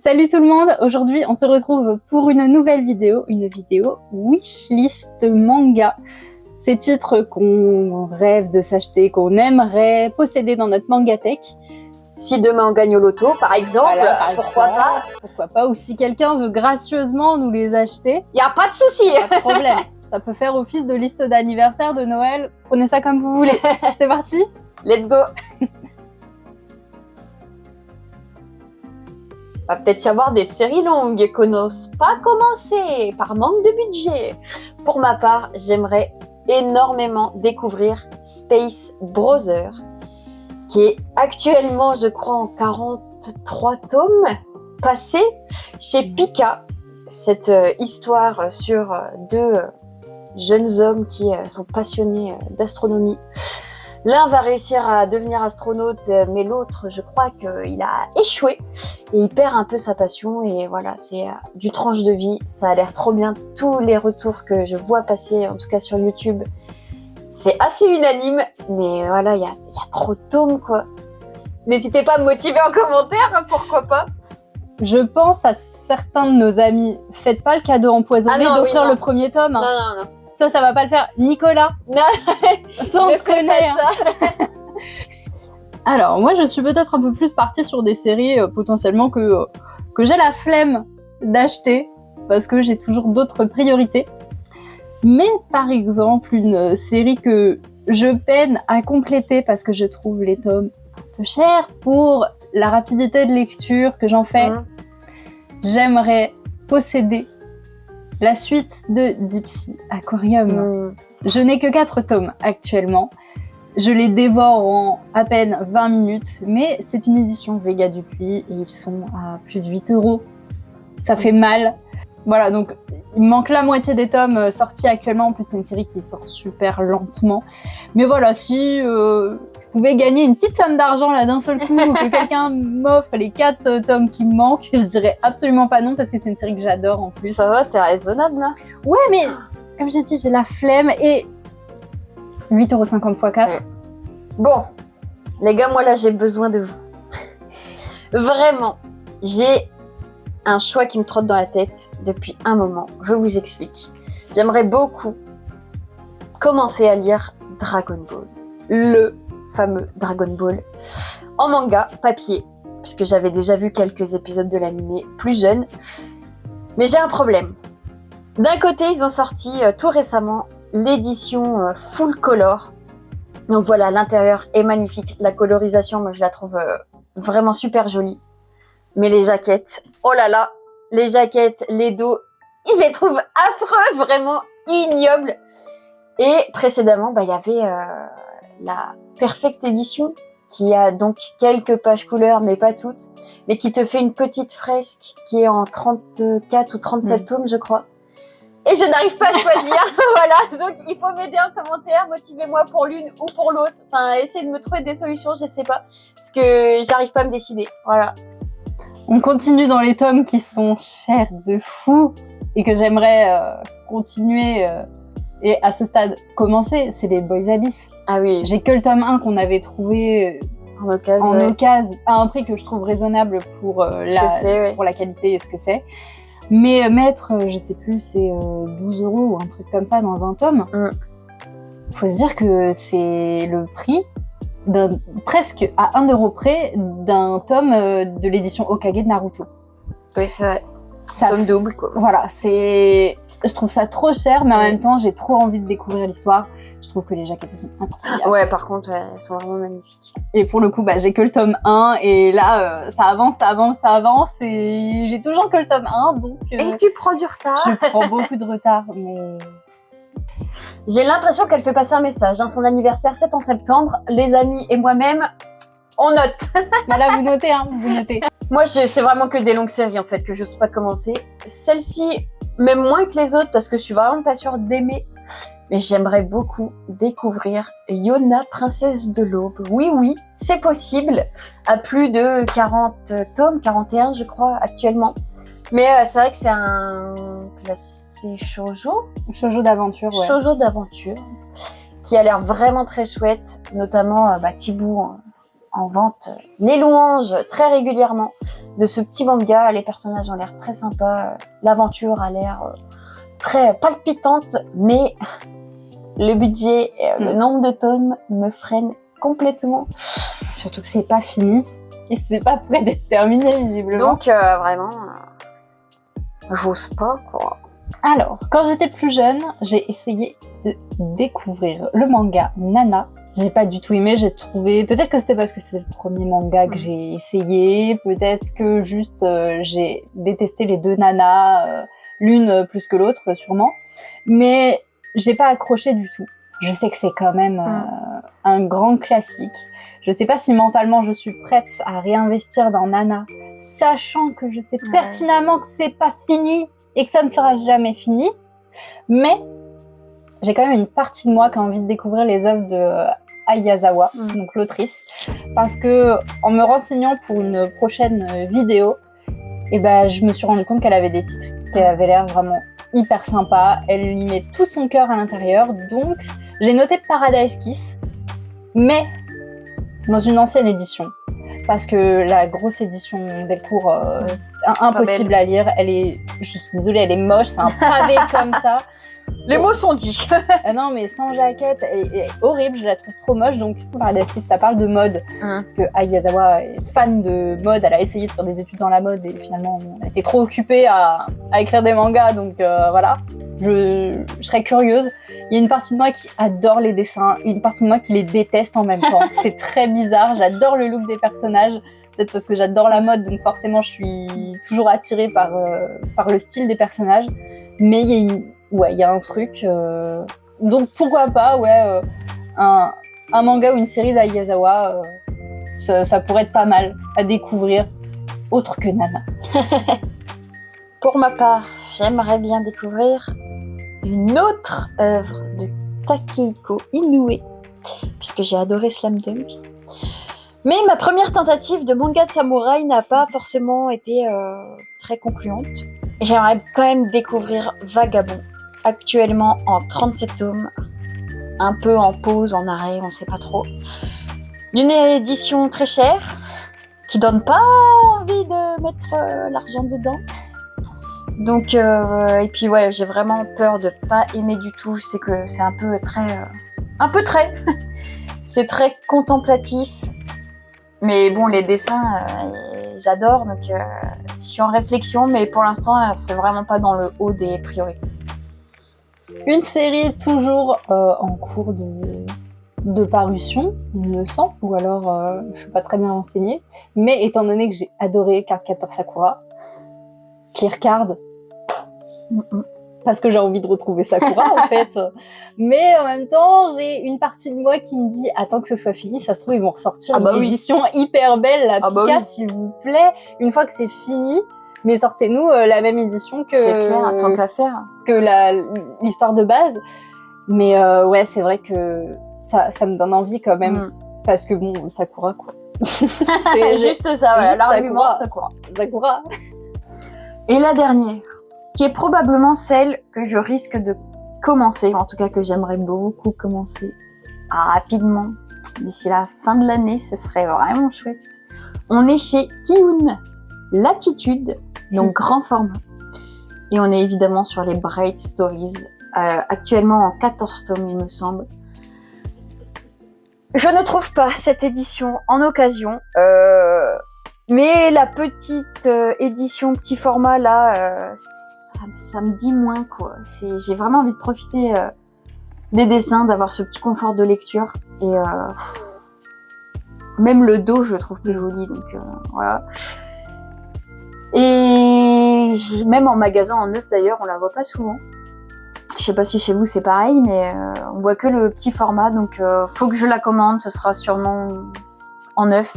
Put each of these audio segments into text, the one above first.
Salut tout le monde, aujourd'hui on se retrouve pour une nouvelle vidéo, wishlist manga. Ces titres qu'on rêve de s'acheter, qu'on aimerait posséder dans notre mangatech. Si demain on gagne au loto, par exemple, Voilà, pourquoi pas, ou si quelqu'un veut gracieusement nous les acheter. Il n'y a pas de souci. Pas de problème, ça peut faire office de liste d'anniversaire, de Noël, prenez ça comme vous voulez. C'est parti. Let's go. Va peut-être y avoir des séries longues qu'on n'ose pas commencer par manque de budget. Pour ma part, j'aimerais énormément découvrir Space Brother, qui est actuellement, je crois, en 43 tomes passés chez Pika. Cette histoire sur deux jeunes hommes qui sont passionnés d'astronomie. L'un va réussir à devenir astronaute, mais l'autre, je crois qu'il a échoué et il perd un peu sa passion. Et voilà, c'est du tranche de vie. Ça a l'air trop bien. Tous les retours que je vois passer, en tout cas sur YouTube, c'est assez unanime. Mais voilà, il y a trop de tomes, quoi. N'hésitez pas à me motiver en commentaire, hein, pourquoi pas. Je pense à certains de nos amis. Faites pas le cadeau empoisonné d'offrir le premier tome. Hein. Non. Ça va pas le faire. Nicolas, Non, toi on te connaît. ça. Alors, moi je suis peut-être un peu plus partie sur des séries potentiellement que j'ai la flemme d'acheter parce que j'ai toujours d'autres priorités. Mais par exemple, une série que je peine à compléter parce que je trouve les tomes un peu chers pour la rapidité de lecture que j'en fais, j'aimerais posséder la suite de Deep Sea Aquarium. Je n'ai que 4 tomes actuellement. Je les dévore en à peine 20 minutes, mais c'est une édition Vega Dupuis et ils sont à plus de 8 €. Ça fait mal. Voilà, donc il me manque la moitié des tomes sortis actuellement. En plus, c'est une série qui sort super lentement. Mais voilà, si je pouvais gagner une petite somme d'argent là d'un seul coup, ou que quelqu'un m'offre les 4 tomes qui me manquent, je dirais absolument pas non parce que c'est une série que j'adore en plus. Ça va, t'es raisonnable là. Ouais, mais comme j'ai dit, j'ai la flemme et 8,50 € x 4. Bon, les gars, moi là j'ai besoin de vous. Vraiment, j'ai un choix qui me trotte dans la tête depuis un moment. Je vous explique. J'aimerais beaucoup commencer à lire Dragon Ball. Le fameux Dragon Ball. En manga, papier. Puisque j'avais déjà vu quelques épisodes de l'anime plus jeune. Mais j'ai un problème. D'un côté, ils ont sorti tout récemment l'édition full color. Donc voilà, l'intérieur est magnifique. La colorisation, moi je la trouve vraiment super jolie. Mais les jaquettes, oh là là, les jaquettes, les dos, je les trouve affreux, vraiment ignobles. Et précédemment, il y avait la Perfect Edition, qui a donc quelques pages couleurs, mais pas toutes, mais qui te fait une petite fresque qui est en 34 ou 37 tomes, je crois. Et je n'arrive pas à choisir, voilà, donc il faut m'aider en commentaire, motivez-moi pour l'une ou pour l'autre, enfin, essayez de me trouver des solutions, je sais pas, parce que j'arrive pas à me décider, voilà. On continue dans les tomes qui sont chers de fou et que j'aimerais continuer et à ce stade commencer, c'est les Boys Abyss. Ah oui. J'ai que le tome 1 qu'on avait trouvé en occasion à un prix que je trouve raisonnable pour, pour la qualité et ce que c'est. Mais mettre, je sais plus, c'est 12 € ou un truc comme ça dans un tome. Faut se dire que c'est le prix presque à 1 € près d'un tome de l'édition Hokage de Naruto. Oui, c'est vrai. Tome double, quoi. Voilà, je trouve ça trop cher, mais en même temps, j'ai trop envie de découvrir l'histoire. Je trouve que les jaquettes sont incroyables. Ouais, par contre, elles sont vraiment magnifiques. Et pour le coup, j'ai que le tome 1, et là, ça avance, et j'ai toujours que le tome 1, donc... Et tu prends du retard. Je prends beaucoup de retard, mais... J'ai l'impression qu'elle fait passer un message. Son anniversaire, c'est en septembre. Les amis et moi-même, on note. Là, vous notez, vous notez. Moi, c'est vraiment que des longues séries, en fait, que je n'ose pas commencer. Celle-ci, même moins que les autres, parce que je suis vraiment pas sûre d'aimer. Mais j'aimerais beaucoup découvrir Yona, princesse de l'aube. Oui, c'est possible. À plus de 40 tomes, 41, je crois, actuellement. Mais c'est vrai que c'est shoujo. Shoujo d'aventure, ouais. Shoujo d'aventure, qui a l'air vraiment très chouette, notamment Thibou, en vente les louanges très régulièrement de ce petit manga. Les personnages ont l'air très sympas, l'aventure a l'air très palpitante, mais le budget et le nombre de tomes me freinent complètement. Surtout que c'est pas fini et c'est pas prêt d'être terminé visiblement. Donc vraiment, j'ose pas quoi. Alors, quand j'étais plus jeune, j'ai essayé de découvrir le manga Nana. J'ai pas du tout aimé, j'ai trouvé... Peut-être que c'était parce que c'était le premier manga que j'ai essayé, peut-être que juste j'ai détesté les deux nanas, l'une plus que l'autre sûrement, mais j'ai pas accroché du tout. Je sais que c'est quand même un grand classique. Je sais pas si mentalement je suis prête à réinvestir dans Nana, sachant que je sais pertinemment que c'est pas fini et que ça ne sera jamais fini, mais j'ai quand même une partie de moi qui a envie de découvrir les œuvres de Ayazawa, donc l'autrice, parce que en me renseignant pour une prochaine vidéo, je me suis rendu compte qu'elle avait des titres qui avaient l'air vraiment hyper sympa. Elle y met tout son cœur à l'intérieur, donc j'ai noté Paradise Kiss, mais dans une ancienne édition. Parce que la grosse édition Delcourt, c'est impossible à lire. Je suis désolée, elle est moche, c'est un pavé comme ça. Les mots sont dits. Non, mais sans jaquette, elle est horrible, je la trouve trop moche. Donc, Paradise Kiss, ça parle de mode. Parce que Ayazawa est fan de mode, elle a essayé de faire des études dans la mode et finalement, elle était trop occupée à écrire des mangas. Donc, voilà. Je serais curieuse. Il y a une partie de moi qui adore les dessins et une partie de moi qui les déteste en même temps. C'est très bizarre. J'adore le look des personnages. Peut-être parce que j'adore la mode, donc forcément, je suis toujours attirée par le style des personnages. Mais il y a un truc. Donc pourquoi pas, un manga ou une série d'Ayazawa, ça pourrait être pas mal à découvrir, autre que Nana. Pour ma part, j'aimerais bien découvrir une autre œuvre de Takehiko Inoue, puisque j'ai adoré Slam Dunk. Mais ma première tentative de manga de samouraï n'a pas forcément été très concluante. J'aimerais quand même découvrir Vagabond, actuellement en 37 tomes, un peu en pause, en arrêt, on sait pas trop. Une édition très chère, qui donne pas envie de mettre l'argent dedans. Donc, et puis j'ai vraiment peur de pas aimer du tout. Je sais que c'est un peu très, c'est très contemplatif. Mais bon, les dessins, j'adore, donc je suis en réflexion, mais pour l'instant, c'est vraiment pas dans le haut des priorités. Une série toujours en cours de parution, il me semble, ou alors je suis pas très bien renseignée, mais étant donné que j'ai adoré Cardcaptor Sakura, Clear Card, parce que j'ai envie de retrouver Sakura en fait, mais en même temps j'ai une partie de moi qui me dit attends que ce soit fini, ça se trouve ils vont ressortir une édition hyper belle, la Pika s'il vous plaît, une fois que c'est fini, mais sortez-nous la même édition que c'est clair, tant qu'à faire, que l'histoire de base. Mais c'est vrai que ça me donne envie quand même, parce que bon, Sakura quoi. C'est juste ça, voilà, l'argument Sakura. Et la dernière, qui est probablement celle que je risque de commencer, en tout cas que j'aimerais beaucoup commencer rapidement, d'ici la fin de l'année, ce serait vraiment chouette. On est chez Kiun, Latitude, donc grand format. Et on est évidemment sur les Bright Stories, actuellement en 14 tomes il me semble. Je ne trouve pas cette édition en occasion, mais la petite édition, petit format là, ça me dit moins quoi. J'ai vraiment envie de profiter des dessins, d'avoir ce petit confort de lecture. Et même le dos je le trouve plus joli, donc voilà. Et même en magasin en neuf d'ailleurs, on la voit pas souvent. Je sais pas si chez vous c'est pareil, mais on voit que le petit format, donc faut que je la commande, ce sera sûrement en neuf.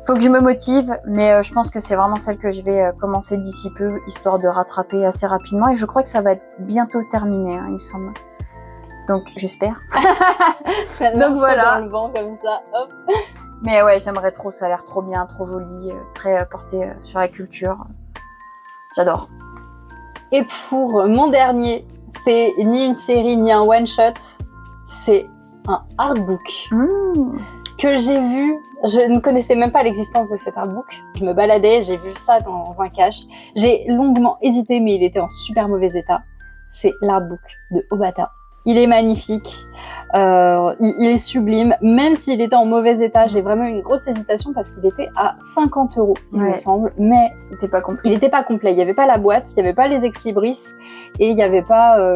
Faut que je me motive, mais je pense que c'est vraiment celle que je vais commencer d'ici peu, histoire de rattraper assez rapidement, et je crois que ça va être bientôt terminé, hein, il me semble. Donc j'espère. Donc voilà. Dans le vent comme ça, hop. Mais j'aimerais trop, ça a l'air trop bien, trop joli, très porté sur la culture. J'adore. Et pour mon dernier, c'est ni une série ni un one-shot, c'est un artbook. que j'ai vu, je ne connaissais même pas l'existence de cet artbook. Je me baladais, j'ai vu ça dans un cache. J'ai longuement hésité, mais il était en super mauvais état. C'est l'artbook de Obata. Il est magnifique, il est sublime. Même s'il était en mauvais état, j'ai vraiment eu une grosse hésitation parce qu'il était à 50 €, il me semble. Mais Il n'était pas complet. il n'était pas complet. Il n'y avait pas la boîte, il n'y avait pas les ex-libris et il n'y avait pas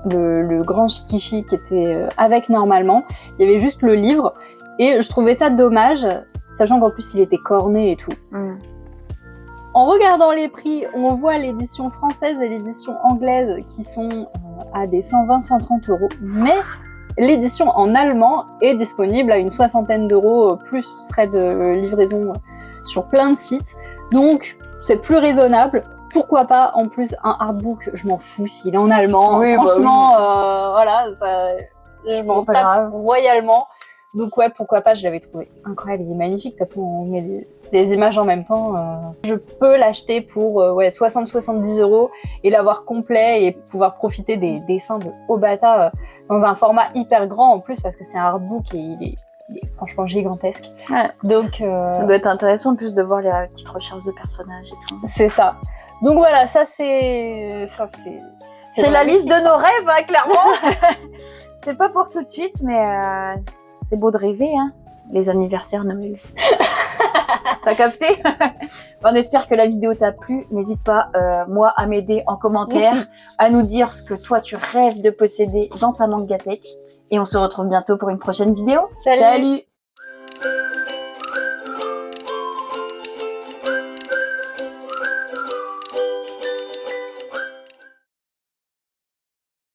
le grand shikishi qui était avec normalement. Il y avait juste le livre et je trouvais ça dommage, sachant qu'en plus il était corné et tout. En regardant les prix, on voit l'édition française et l'édition anglaise qui sont à des 120-130 €, mais l'édition en allemand est disponible à une soixantaine d'euros, plus frais de livraison sur plein de sites. Donc c'est plus raisonnable. Pourquoi pas, en plus, un artbook, je m'en fous s'il est en allemand. Oui, franchement, bah voilà, ça, je m'en tape royalement. Donc ouais, pourquoi pas, je l'avais trouvé incroyable, il est magnifique. De toute façon, on met des images en même temps. Je peux l'acheter pour 60-70 € et l'avoir complet et pouvoir profiter des dessins de Obata dans un format hyper grand en plus, parce que c'est un artbook et il est franchement gigantesque. Ouais. Donc ça doit être intéressant en plus de voir les petites recherches de personnages et tout. C'est ça. Donc voilà, ça c'est la liste de nos rêves, hein, clairement. C'est pas pour tout de suite, mais c'est beau de rêver, hein. Les anniversaires Noël. T'as capté? On espère que la vidéo t'a plu. N'hésite pas, moi, à m'aider en commentaire, à nous dire ce que toi tu rêves de posséder dans ta mangatech. Et on se retrouve bientôt pour une prochaine vidéo. Salut.